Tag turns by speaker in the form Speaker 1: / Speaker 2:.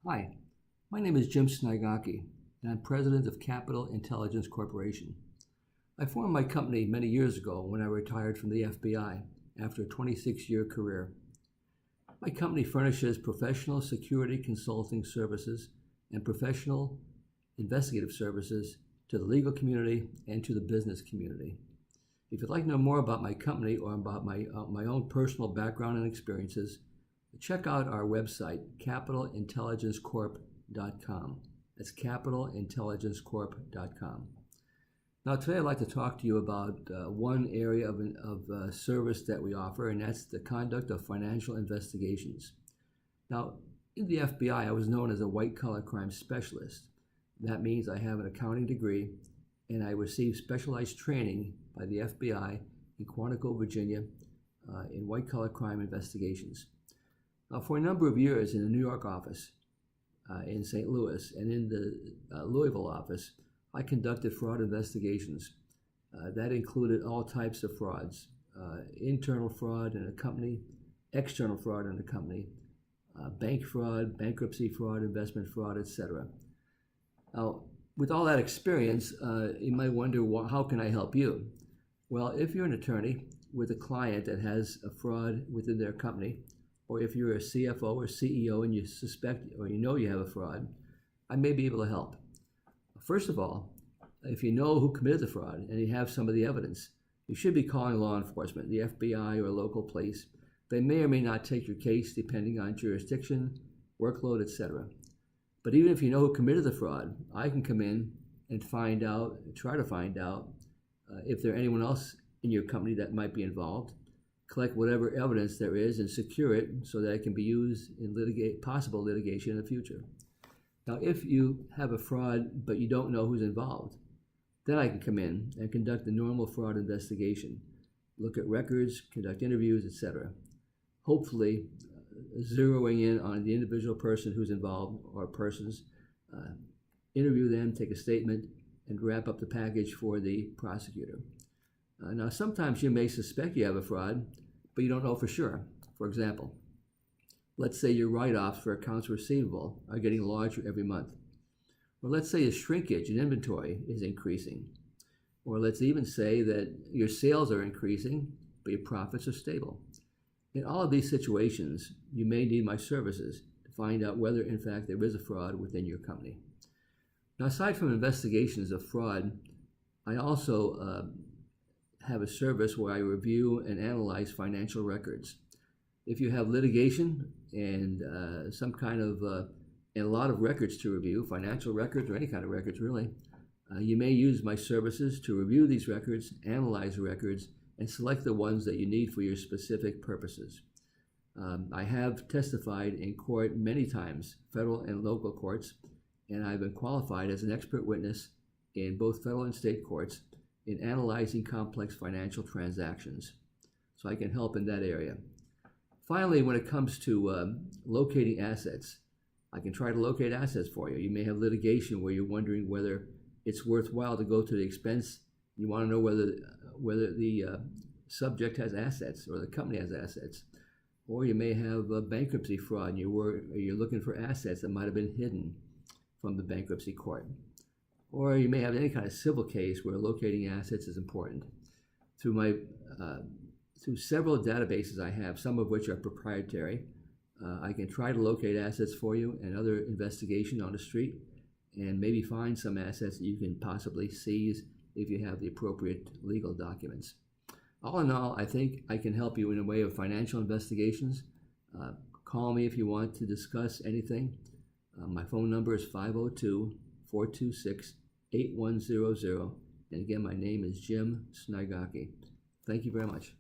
Speaker 1: Hi, my name is Jim Snigocki, and I'm president of Capital Intelligence Corporation. I formed my company many years ago when I retired from the FBI after a 26-year career. My company furnishes professional security consulting services and professional investigative services to the legal community and to the business community. If you'd like to know more about my company or about my own personal background and experiences, check out our website, capitalintelligencecorp.com. That's capitalintelligencecorp.com. Now, today I'd like to talk to you about one area of service that we offer, and that's the conduct of financial investigations. Now, in the FBI, I was known as a white-collar crime specialist. That means I have an accounting degree, and I received specialized training by the FBI in Quantico, Virginia, in white-collar crime investigations. For a number of years in the New York office, in St. Louis, and in the Louisville office, I conducted fraud investigations. That included all types of frauds, internal fraud in a company, external fraud in a company, bank fraud, bankruptcy fraud, investment fraud, etc. Now, with all that experience, you might wonder, well, how can I help you? Well, if you're an attorney with a client that has a fraud within their company, or if you're a CFO or CEO and you suspect or you know you have a fraud, I may be able to help. First of all, if you know who committed the fraud and you have some of the evidence, you should be calling law enforcement, the FBI or a local police. They may or may not take your case depending on jurisdiction, workload, etc. But even if you know who committed the fraud, I can come in and try to find out if there's anyone else in your company that might be involved, collect whatever evidence there is and secure it so that it can be used in possible litigation in the future. Now, if you have a fraud but you don't know who's involved, then I can come in and conduct the normal fraud investigation, look at records, conduct interviews, etc. Hopefully, zeroing in on the individual person who's involved or persons, interview them, take a statement, and wrap up the package for the prosecutor. Now, sometimes you may suspect you have a fraud, but you don't know for sure. For example, let's say your write-offs for accounts receivable are getting larger every month. Or let's say your shrinkage in inventory is increasing. Or let's even say that your sales are increasing, but your profits are stable. In all of these situations, you may need my services to find out whether, in fact, there is a fraud within your company. Now, aside from investigations of fraud, I also have a service where I review and analyze financial records. If you have litigation and some kind of and a lot of records to review, financial records or any kind of records really, you may use my services to review these records, analyze the records, and select the ones that you need for your specific purposes. I have testified in court many times, federal and local courts, and I've been qualified as an expert witness in both federal and state courts in analyzing complex financial transactions. So I can help in that area. Finally, when it comes to locating assets, I can try to locate assets for you. You may have litigation where you're wondering whether it's worthwhile to go to the expense. You want to know whether the subject has assets or the company has assets. Or you may have a bankruptcy fraud and you're looking for assets that might have been hidden from the bankruptcy court. Or you may have any kind of civil case where locating assets is important. Through several databases I have, some of which are proprietary, I can try to locate assets for you and other investigation on the street, and maybe find some assets that you can possibly seize if you have the appropriate legal documents. All in all, I think I can help you in a way of financial investigations. Call me if you want to discuss anything. My phone number is 502-426-8100. And again, my name is Jim Snigocki. Thank you very much.